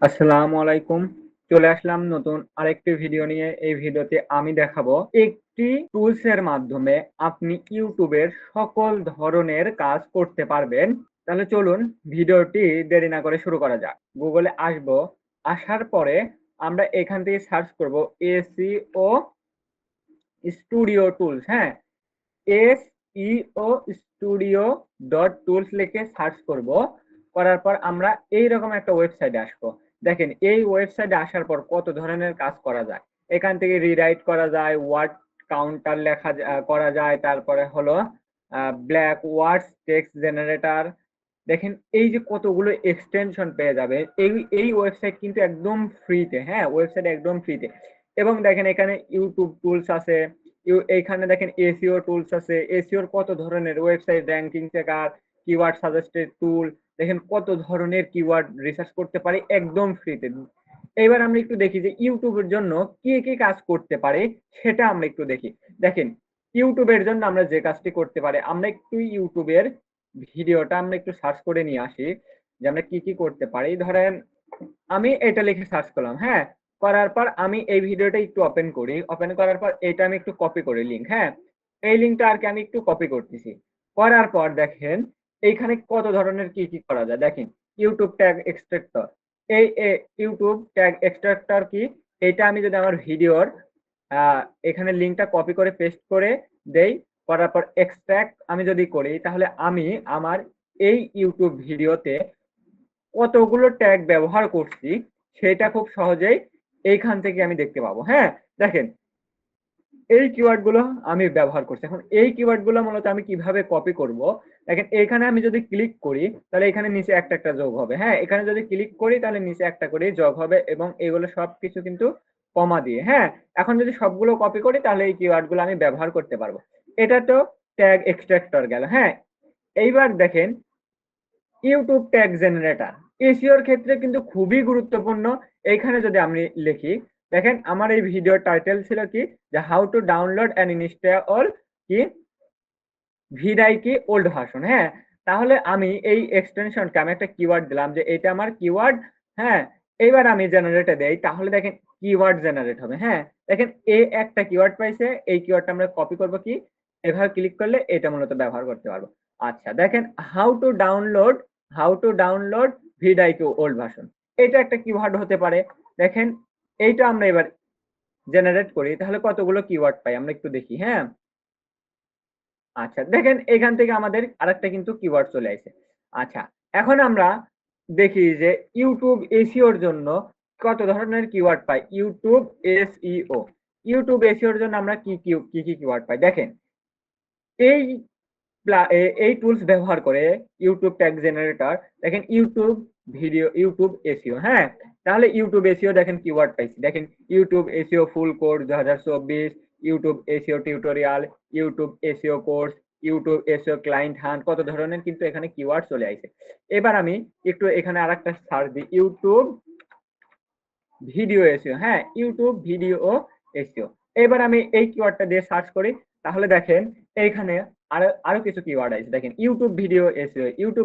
আসসালামু আলাইকুম। চলে আসলাম নতুন আরেকটি ভিডিও নিয়ে। এই ভিডিওতে আমি দেখাবো একটি টুলস এর মাধ্যমে আপনি YouTube এর সকল ধরনের কাজ করতে পারবেন। তাহলে চলুন ভিডিওটি দেরি না করে শুরু করা যাক। গুগলে আসবো, আসার পরে আমরা এখান থেকে সার্চ করব SEO স্টুডিও টুলস, হ্যাঁ? SEO স্টুডিও ডট টুলস লিখে সার্চ করব। করার পর আমরা এইরকম একটা ওয়েবসাইটে আসবো। দেখেন এই ওয়েবসাইটে আসার পর কত ধরনের কাজ করা যায়। এখান থেকে রিরাইট করা যায়, ওয়ার্ড কাউন্টার করা যায়, তারপরে হলো ব্ল্যাক ওয়ার্ডস টেক্সট জেনারেটর। দেখেন এই যে কতগুলো এক্সটেনশন পেয়ে যাবে। এই ওয়েবসাইট কিন্তু একদম ফ্রিতে, হ্যাঁ? ওয়েবসাইট একদম ফ্রিতে। এবং দেখেন এখানে ইউটিউব টুলস আছে, এইখানে দেখেন এসইও টুলস আছে, এসইওর কত ধরনের website ranking checker, keyword suggested tool, দেখেন কত ধরনের কিওয়ার্ড রিসার্চ করতে পারি একদম ফ্রিতে। এবার আমরা একটু দেখি যে ইউটিউবের জন্য কি কি কাজ করতে পারে, সেটা আমরা একটু দেখি। দেখেন ইউটিউবের জন্য আমরা যে কাজটি করতে পারি, আমরা একটু ইউটিউবের ভিডিওটা আমরা একটু সার্চ করে নিয়ে আসি যে আমরা কি কি করতে পারি। ধরেন আমি এটা লিখে সার্চ করলাম, হ্যাঁ? করার পর আমি এই ভিডিওটা একটু ওপেন করি, ওপেন করার পর এটা আমি একটু কপি করি লিংক, হ্যাঁ? এই লিংকটা আর কি আমি একটু কপি করতেছি। করার পর দেখেন এইখানে কত ধরনের কি কি করা যায়। দেখেন ইউটিউব ট্যাগ এক্সট্রাক্টর, এই ইউটিউব ট্যাগ এক্সট্রাক্টর কি, এটা আমি যদি আমার ভিডিওর এখানে লিংকটা কপি করে পেস্ট করে দেই, করার পর এক্সট্রাক্ট আমি যদি করি, তাহলে আমি আমার এই ইউটিউব ভিডিওতে কতগুলো ট্যাগ ব্যবহার করছি সেটা খুব সহজেই এইখান থেকে আমি দেখতে পাবো, হ্যাঁ? দেখেন এই কিওয়ার্ড গুলো আমি ব্যবহার করছি। এখন এই কিওয়ার্ড গুলো মূলত আমি কিভাবে কপি করব, দেখেন এখানে আমি যদি ক্লিক করি তাহলে এখানে নিচে একটা একটা যোগ হবে, হ্যাঁ? এখানে যদি ক্লিক করি তাহলে নিচে একটা করে যোগ হবে এবং এগুলো সবকিছু কিন্তু কমা দিয়ে, হ্যাঁ? এখন যদি সবগুলো কপি করি তাহলে এই কিওয়ার্ড গুলো আমি ব্যবহার করতে পারবো। এটা তো ট্যাগ এক্সট্রাক্টর গেল, হ্যাঁ? এইবার দেখেন ইউটিউব ট্যাগ জেনারেটর এসইওর ক্ষেত্রে কিন্তু খুবই গুরুত্বপূর্ণ। এইখানে যদি আমি লিখি, দেখেন আমার এই ভিডিওর টাইটেল ছিল কি, যে how to download and install কি ভিডাইকি ওল্ড ভার্সন, হ্যাঁ? তাহলে আমি এই এক্সটেনশনকে আমি একটা কিওয়ার্ড দিলাম যে এটা আমার কিওয়ার্ড, হ্যাঁ? এইবার আমি জেনারেটে দেই, তাহলে দেখেন কিওয়ার্ড জেনারেট হবে, হ্যাঁ? দেখেন এ একটা কিওয়ার্ড পাইছে, এই কিওয়ার্ডটা আমরা কপি করব কি, এভাবে ক্লিক করলে এটা মূলত ব্যবহার করতে পারবো। আচ্ছা দেখেন হাউ টু ডাউনলোড ভিডাইকি ওল্ড ভার্সন, এটা একটা কিওয়ার্ড হতে পারে। দেখেন এইটা আমরা এবার জেনারেট করি, তাহলে কতগুলো কিওয়ার্ড পাই আমরা একটু দেখি, হ্যাঁ? আচ্ছা দেখেন এখান থেকে আমাদের আরেকটা কিন্তু কিওয়ার্ড চলে আসে। আচ্ছা এখন আমরা দেখি যে ইউটিউব এসইওর জন্য কত ধরনের কিওয়ার্ড পাই। ইউটিউব এসইওর জন্য আমরা কি কিওয়ার্ড পাই, দেখেন এই এই টুলস ব্যবহার করে ইউটিউব ট্যাগ জেনারেটর, দেখেন ইউটিউব এসইও, হ্যাঁ? তাহলে ইউটিউব এসইও দেখেন কিওয়ার্ড পাইছি, দেখেন YouTube SEO full course 2024, YouTube SEO tutorial, YouTube SEO course, YouTube SEO client hunt, কত ধরনের কিন্তু এখানে কিওয়ার্ড চলে আসে। এবার আমি একটু এখানে আরেকটা সার্চ দিই, ইউটিউব ভিডিও এসইও, হ্যাঁ? YouTube video SEO. এবার আমি এই কিওয়ার্ডটা দিয়ে সার্চ করি, তাহলে দেখেন এইখানে আরো আরো কিছু কিওয়ার্ড আছে। দেখেন YouTube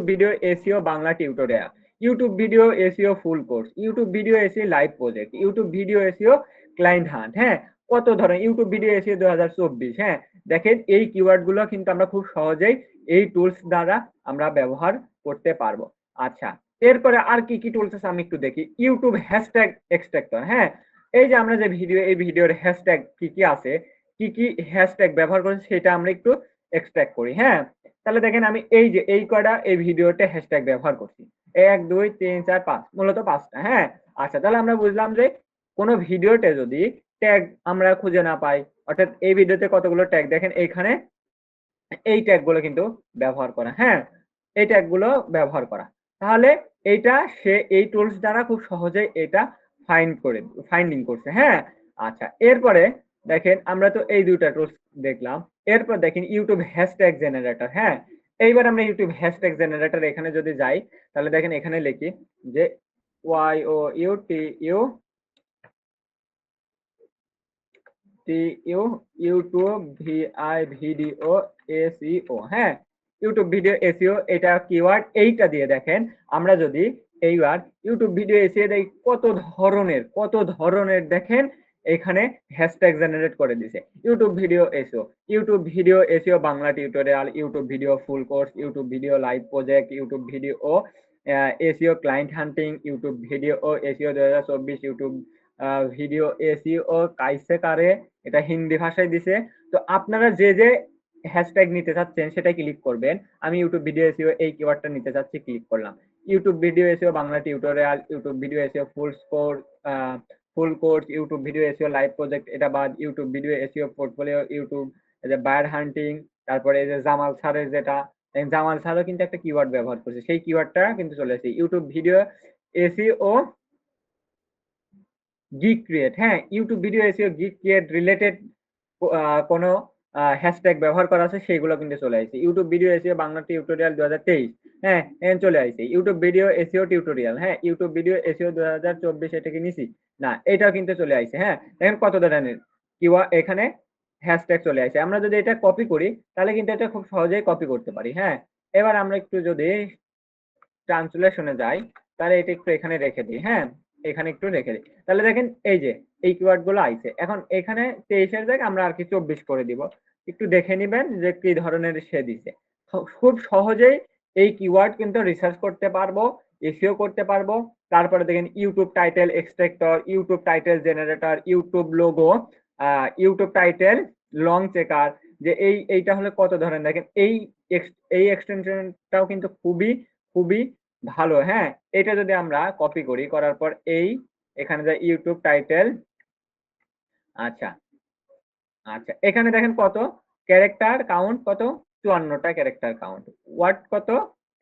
video SEO Bangla tutorial, YouTube video SEO ফুল course, YouTube video SEO live project, YouTube video SEO client hunt, হ্যাঁ? কত ধরনের ইউটিউব ভিডিও এসইও 2024, হ্যাঁ? দেখেন এই কিওয়ার্ড গুলো কিন্তু আমরা খুব সহজেই এই টুলস দ্বারা আমরা ব্যবহার করতে পারবো। আচ্ছা এরপরে আর কি কি টুলস আছে আমি একটু দেখি। ইউটিউব হ্যাশট্যাগ এক্সট্রাক্টর, হ্যাঁ? এই যে আমরা যে এই ভিডিওর হ্যাশট্যাগ কি কি আছে, কি কি হ্যাশট্যাগ ব্যবহার করেছি সেটা আমরা একটু এক্সট্রাক্ট করি, হ্যাঁ? তাহলে দেখেন আমি এই যে এই কয়টা এই ভিডিওতে হ্যাশট্যাগ ব্যবহার করছি, 1 2 3 4 5, মূলত 5টা, হ্যাঁ? আচ্ছা তাহলে আমরা বুঝলাম যে কোনো ভিডিওতে যদি ট্যাগ আমরা খুঁজে না পাই, অর্থাৎ এই ভিডিওতে কতগুলো ট্যাগ, দেখেন এইখানে এই ট্যাগ গুলো কিন্তু ব্যবহার করা, হ্যাঁ? এই ট্যাগ গুলো ব্যবহার করা, তাহলে এইটা সে এই টুলস দ্বারা খুব সহজেই এটা ফাইন্ডিং করছে, হ্যাঁ? আচ্ছা এরপরে দেখেন আমরা তো এই দুইটা টুলস দেখলাম। এরপর দেখেন ইউটিউব হ্যাশট্যাগ জেনারেটর, হ্যাঁ? এইবার আমরা ইউটিউব হ্যাশট্যাগ জেনারেটর এখানে যদি যাই, তাহলে দেখেন এখানে লিখি যে YOUTU ইউটিউব ভিডিও এসইও, হ্যাঁ? ইউটিউব ভিডিও এসইও এটা কিওয়ার্ড, এইটা দিয়ে দেখেন আমরা যদি এইবার ইউটিউব ভিডিও এসিও কত ধরনের দেখেন এখানে হ্যাশট্যাগ জেনারেট করে দিছে। YouTube video SEO Bangla tutorial, YouTube video full course, YouTube video live project, YouTube video SEO client hunting, YouTube video SEO 2024, YouTube video SEO কাইসে কারে, এটা হিন্দি ভাষায় দিছে। তো আপনারা যে যে হ্যাশট্যাগ নিতে চাচ্ছেন সেটা ক্লিক করবেন। আমি ইউটিউব ভিডিও এসিও এই কিওয়ার্ডটা নিতে চাচ্ছি, ক্লিক করলাম। YouTube video SEO Bangla tutorial, YouTube video SEO ফুল course, YouTube video SEO live project এটা বাদ, YouTube video SEO portfolio, YouTube এই যে বায়ার হান্টিং, তারপরে এই যে জামাল স্যারের যেটা, জামাল স্যারও কিন্তু একটা কিওয়ার্ড ব্যবহার করছে, সেই কিওয়ার্ডটা কিন্তু চলে আসছে। YouTube video SEO gig create, হ্যাঁ YouTube video SEO gig create related কোনো হ্যাশট্যাগ ব্যবহার করা আছে সেগুলো কিন্তু চলে আসছে। YouTube video SEO Bangla tutorial 2023, হ্যাঁ এখানে চলে আসছে। ইউটিউব ভিডিও এসিও টিউটোরিয়াল, হ্যাঁ ইউটিউব ভিডিও এসিও 2024, এটা কি নিছি না, এটাও কিন্তু চলে আসছে। হ্যাঁ দেখেন কত ধরনের কিওয়ার্ড এখানে হ্যাশট্যাগ চলে আসছে। আমরা যদি এটা কপি করি তাহলে কিন্তু এটা খুব সহজেই কপি করতে পারি। হ্যাঁ এবার আমরা একটু যদি ট্রান্সলেশনে যাই তাহলে এটা একটু এখানে রেখে দিই। হ্যাঁ এখানে একটু রেখে দিই, তাহলে দেখেন এই যে এই কিওয়ার্ড গুলো আইছে। এখন এখানে 23-এর জায়গায় আমরা আর কি 24 করে দিব। একটু দেখে নিবেন যে কি ধরনের সে দিছে। খুব সহজেই এই কিওয়ার্ড কিন্তু রিসার্চ করতে পারবো, এসইও করতে পারবো। তারপরে দেখেন YouTube title extractor, YouTube title generator, YouTube logo, YouTube title long checker, যে এইটা হলে কত ধরনের। দেখেন এই এক্সটেনশনটাও কিন্তু খুবই খুবই ভালো। হ্যাঁ এটা যদি আমরা কপি করি, করার পর এখানে যে ইউটিউব টাইটেল, আচ্ছা আচ্ছা এখানে দেখেন কত ক্যারেক্টার কাউন্ট, কত 54টা ক্যারেক্টার কাউন্ট, ওয়ার্ড কত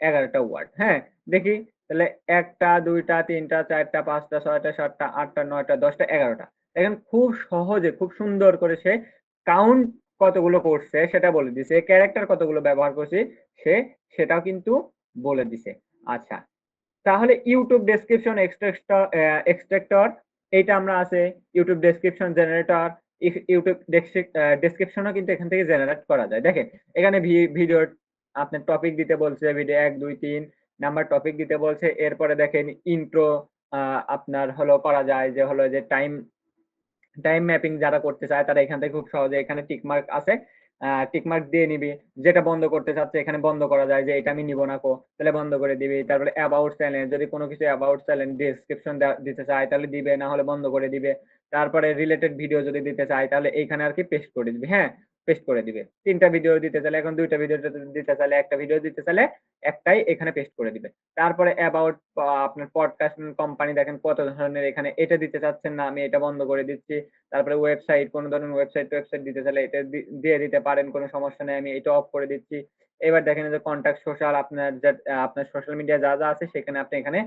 11টা ওয়ার্ড। হ্যাঁ দেখি তাহলে 1টা 2টা 3টা 4টা 5টা 6টা 7টা 8টা 9টা 10টা 11টা। দেখেন খুব সহজে খুব সুন্দর করে সে কাউন্ট কতগুলো করছে সেটা বলে দিছে, ক্যারেক্টার কতগুলো ব্যবহার করছে সে সেটাও কিন্তু বলে দিছে। আচ্ছা তাহলে ইউটিউব ডেসক্রিপশন এক্সট্রাক্টর এইটা আমরা আছে, ইউটিউব ডেসক্রিপশন জেনারেটর, ইউটিউব ডেসক্রিপশনও কিন্তু এখান থেকে জেনারেট করা যায়। দেখেন এখানে ভিডিও আপনার টপিক দিতে বলছে, ভিডিও 1 2 3 নাম্বার টপিক দিতে বলছে। এরপরে দেখেন ইন্ট্রো আপনার হলো করা যায়, যে হলো যে টাইম ম্যাপিং যারা করতে চায় তারা এখান থেকে খুব সহজে, এখানে টিকমার্ক আছে, টিকমার্ক দিয়ে নিবি। যেটা বন্ধ করতে চাচ্ছে এখানে বন্ধ করা যায়, যে এটা আমি নিব না তাহলে বন্ধ করে দিবি। তারপরে অ্যাবাউট চ্যানেল, যদি কোনো কিছু অ্যাবাউট চ্যানেল ডেসক্রিপশন দিতে চায় তাহলে দিবে, না হলে বন্ধ করে দিবে। তারপরে রিলেটেড ভিডিও যদি দিতে চায় তাহলে এইখানে আর কি পেস্ট করে দিবি। হ্যাঁ পেস্ট করে দিবে। 3টা ভিডিও দিতে চাইলে, এখন 2টা ভিডিও দিতে চাইলে, একটা ভিডিও দিতে চাইলে একটাই এখানে পেস্ট করে দিবে। তারপরে অ্যাবাউট আপনার পডকাস্ট কোম্পানি, দেখেন কত ধরনের, এখানে এটা দিতে চাচ্ছেন না আমি এটা বন্ধ করে দিচ্ছি। তারপরে ওয়েবসাইট, কোন ধরনের ওয়েবসাইট দিতে চাইলে এটা দিয়ে দিতে পারেন, কোনো সমস্যা নেই, আমি এটা অফ করে দিচ্ছি। এবার দেখেন যে কন্টাক্ট সোশ্যাল, আপনার সোশ্যাল মিডিয়া যা যা আছে সেখানে আপনি এখানে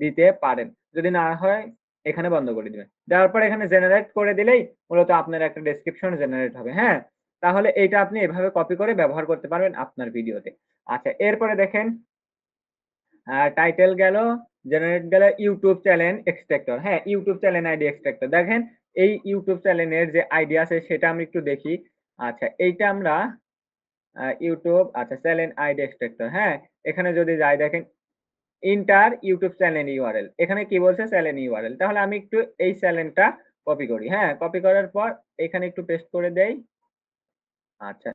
দিতে পারেন, যদি না হয় এখানে বন্ধ করে দিবেন। দেওয়ার পর এখানে জেনারেট করে দিলেই মূলত আপনার একটা ডেসক্রিপশন জেনারেট হবে। হ্যাঁ তাহলে এইটা আপনি এভাবে কপি করে ব্যবহার করতে পারবেন আপনার ভিডিওতে। আচ্ছা এরপরে দেখেন টাইটেল গেল, জেনারেট গেল, ইউটিউব চ্যানেল এক্সট্রাক্টর। হ্যাঁ ইউটিউব চ্যানেল আইডি এক্সট্রাক্টর, দেখেন এই ইউটিউব চ্যানেলের যে আইডি আছে সেটা আমি একটু দেখি। আচ্ছা এইটা আমরা ইউটিউব, আচ্ছা চ্যানেল আইডি এক্সট্রাক্টর, হ্যাঁ এখানে যদি যাই দেখেন ইন্টার ইউটিউব চ্যানেল ইউআরএল, এখানে কি বলছে চ্যানেল ইউআরএল, তাহলে আমি একটু এই চ্যানেলটা কপি করি। হ্যাঁ কপি করার পর এখানে একটু পেস্ট করে দেই। আচ্ছা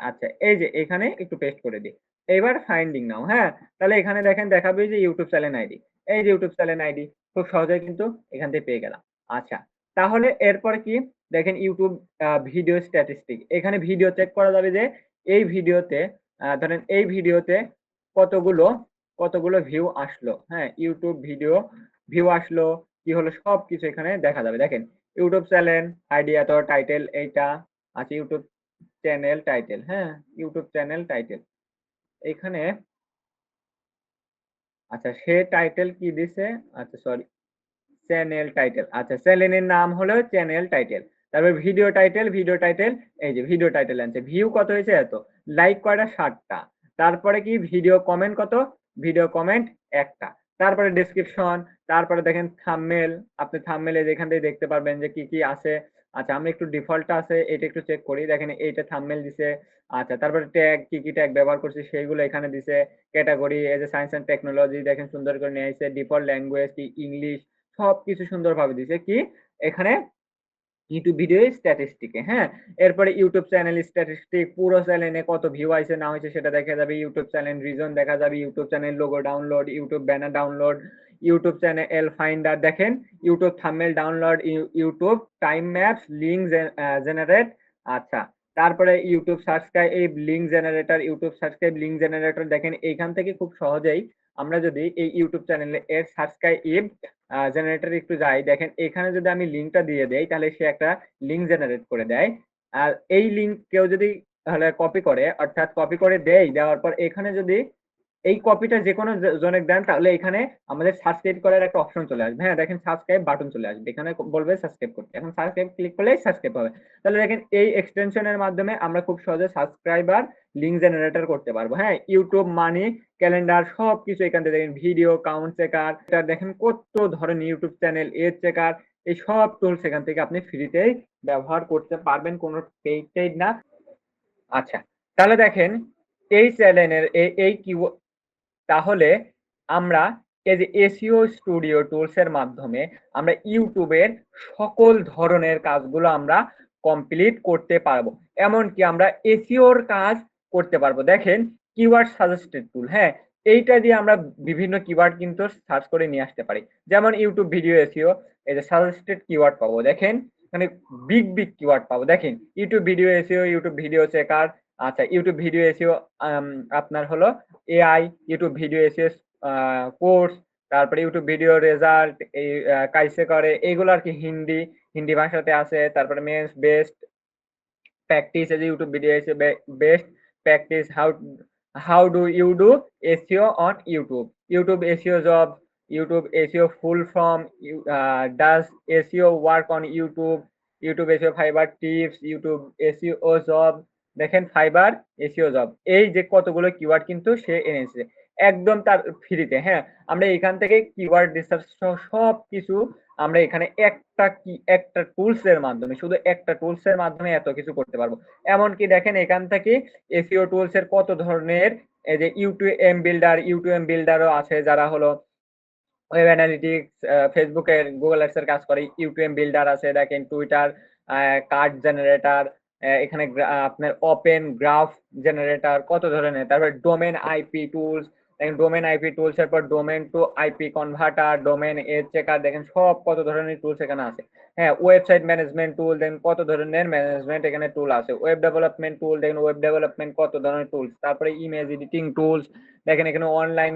আচ্ছা এই যে এখানে একটু পেস্ট করে দিই। এবার ফাইন্ডিং নাও, হ্যাঁ তাহলে এখানে দেখেন দেখাবে যে ইউটিউব চ্যানেল আইডি, এই যে ইউটিউব চ্যানেল আইডি খুব সহজেই কিন্তু এখান থেকে পেয়ে গেলাম। আচ্ছা তাহলে এরপর কি দেখেন ইউটিউব ভিডিও স্ট্যাটিস্টিক, এখানে ভিডিও চেক করা যাবে যে এই ভিডিওতে ধরেন এই ভিডিওতে কতগুলো কতগুলো ভিউ আসলো। হ্যাঁ ইউটিউব ভিডিও ভিউ আসলো কি হলো সবকিছু এখানে দেখা যাবে। দেখেন ইউটিউব চ্যানেল আইডি এত, টাইটেল এইটা আছে, ইউটিউব চ্যানেল টাইটেল, হ্যাঁ ইউটিউব চ্যানেল টাইটেল এখানে, আচ্ছা সে টাইটেল কি দিছে, আচ্ছা সরি চ্যানেল টাইটেল, আচ্ছা চ্যানেলের নাম হলো চ্যানেল টাইটেল। তারপর ভিডিও টাইটেল এই যে ভিডিও টাইটেল আনছে, ভিউ কত হয়েছে এত, লাইক কয়টা 60টা, তারপরে কি ভিডিও কমেন্ট কত, ভিডিও কমেন্ট একটা, তারপরে ডেসক্রিপশন, তারপরে দেখেন থাম্বনেল, আপনি থাম্বনেলে যেখান থেকে দেখতে পারবেন যে কি কি আছে, আচ্ছা, আমরা একটু ডিফল্টটা আছে এটা একটু চেক করি। দেখেন এইটা থাম্বনেল দিছে। আচ্ছা, তারপরে ট্যাগ কি ট্যাগ ব্যবহার করছি সেইগুলো এখানে দিছে। ক্যাটেগরি এই যে সায়েন্স অ্যান্ড টেকনোলজি দেখেন সুন্দর করে নিয়ে আইছে। ডিফল্ট ল্যাঙ্গুয়েজ কি ইংলিশ সবকিছু সুন্দরভাবে দিছে কি এখানে ইউটিউব ভিডিও স্ট্যাটিস্টিকে, হ্যাঁ? এরপরে ইউটিউব চ্যানেল স্ট্যাটিস্টিক পুরো চ্যানেলে কত ভিউ আইছে না হইছে সেটা দেখা যাবে। ইউটিউব চ্যানেল রিজন দেখা যাবে, YouTube channel logo download, YouTube banner download, YouTube channel finder দেখেন, YouTube thumbnail download, YouTube time maps, link generate. আচ্ছা, তারপরে YouTube subscribe link generator, YouTube subscribe link generator দেখেন এইখান থেকে খুব সহজেই আমরা যদি এই ইউটিউব চ্যানেলে এর সাবস্ক্রাইব জেনারেটর একটু যাই, দেখেন এখানে যদি আমি লিঙ্কটা দিয়ে দেই তাহলে সে একটা লিঙ্ক জেনারেট করে দেয়। আর এই লিঙ্ক কেউ যদি তাহলে কপি করে, অর্থাৎ কপি করে দেওয়ার পর এখানে যদি এই কপিটা যে কোনো জনের দেন তাহলে এখানে আমাদের সাবস্ক্রাইব করার একটা অপশন চলে আসবে। হ্যাঁ, দেখেন সাবস্ক্রাইব বাটন চলে আসবে, এখানে বলবে সাবস্ক্রাইব করতে। এখন সাবস্ক্রাইব ক্লিক করলেই সাবস্ক্রাইব হবে। তাহলে দেখেন এই এক্সটেনশনের মাধ্যমে আমরা খুব সহজে সাবস্ক্রাইবার লিঙ্ক জেনারেটর করতে পারবো। হ্যাঁ, ইউটিউব মানি ক্যালেন্ডার সবকিছু এখান থেকে দেখেন, ভিডিও কাউন্ট চেকার, এটা দেখেন কত ধরনের ইউটিউব চ্যানেল এজ চেকার, এই সব টুলস এখান থেকে আপনি ফ্রিতেই ব্যবহার করতে পারবেন, কোনো পেইড না। আচ্ছা, তাহলে দেখেন এই চ্যানেলের এই তাহলে আমরা এই যে এসইও স্টুডিও টুলস এর মাধ্যমে আমরা ইউটিউবের সকল ধরনের কাজগুলো আমরা কমপ্লিট করতে পারবো। এমনকি আমরা এসইওর কাজ করতে পারবো। দেখেন কিওয়ার্ড সাজেস্টেড টুল, হ্যাঁ, এইটা দিয়ে আমরা বিভিন্ন কিওয়ার্ড কিন্তু সার্চ করে নিয়ে আসতে পারি। যেমন ইউটিউব ভিডিও এসইও, এই যে সাজেস্টেড কিওয়ার্ড পাবো, দেখেন মানে বিগ কিওয়ার্ড পাবো। দেখেন YouTube video SEO, YouTube video checker, আচ্ছা ইউটিউব ভিডিও এসইও আপনার হলো AI, YouTube video SEO course, তারপরে ইউটিউব ভিডিও রেজাল্ট, এই কাইসে করে এইগুলো আর কি হিন্দি ভাষাতে আছে। তারপরে মেন্স বেস্ট প্র্যাকটিস, এই যে ইউটিউব ভিডিও এসে best practice, how do you do SEO on YouTube, YouTube SEO job, YouTube SEO full form, does SEO work on YouTube, YouTube SEO Fiverr tips, YouTube SEO job, দেখেন Fiverr SEO job, এই যে কতগুলো keyword কিন্তু সে এনেছে একদম তার ফ্রিতে। হ্যাঁ, আমরা এখান থেকে কিওয়ার্ড রিসার্চ সব কিছু আমরা এখানে একটা টুলস এর মাধ্যমে, শুধু একটা টুলস এর মাধ্যমে এত কিছু করতে পারবো। এমনকি দেখেন এখান থেকে এসইও টুলস এর কত ধরনের, এই যে ইউটিউব বিল্ডারও আছে যারা হলো ওয়েব অ্যানালিটিক্স, ফেসবুকের গুগল অ্যাডস এর কাজ করে। ইউটিউব বিল্ডার আছে, দেখেন টুইটার কার্ড জেনারেটর, এখানে আপনার ওপেন গ্রাফ জেনারেটর কত ধরনের। তারপর ডোমেন আইপি টুলস, দেখেন ডোমেন আইপি টুলস এর পর domain to IP converter, domain age checker, দেখেন সব কত ধরনের টুলস এখানে আছে। হ্যাঁ, ওয়েবসাইট ম্যানেজমেন্ট টুল, দেখেন কত ধরনের ম্যানেজমেন্ট এখানে টুল আছে। ওয়েব ডেভেলপমেন্ট টুল, দেখেন ওয়েব ডেভেলপমেন্ট কত ধরনের টুলস। তারপরে ইমেজ এডিটিং টুলস, দেখেন এখানে অনলাইন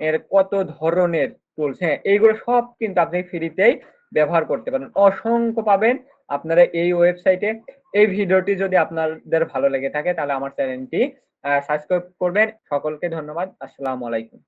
এর কত ধরনের টুলস। হ্যাঁ, এইগুলো সব কিন্তু আপনি ফ্রিতেই ব্যবহার করতে পারেন, অসংখ্য পাবেন আপনারা এই ওয়েবসাইটে। এই ভিডিওটি যদি আপনাদের ভালো লেগে থাকে তাহলে আমার চ্যানেলটি সাবস্ক্রাইব করবেন। সকলকে ধন্যবাদ। আসসালামু আলাইকুম।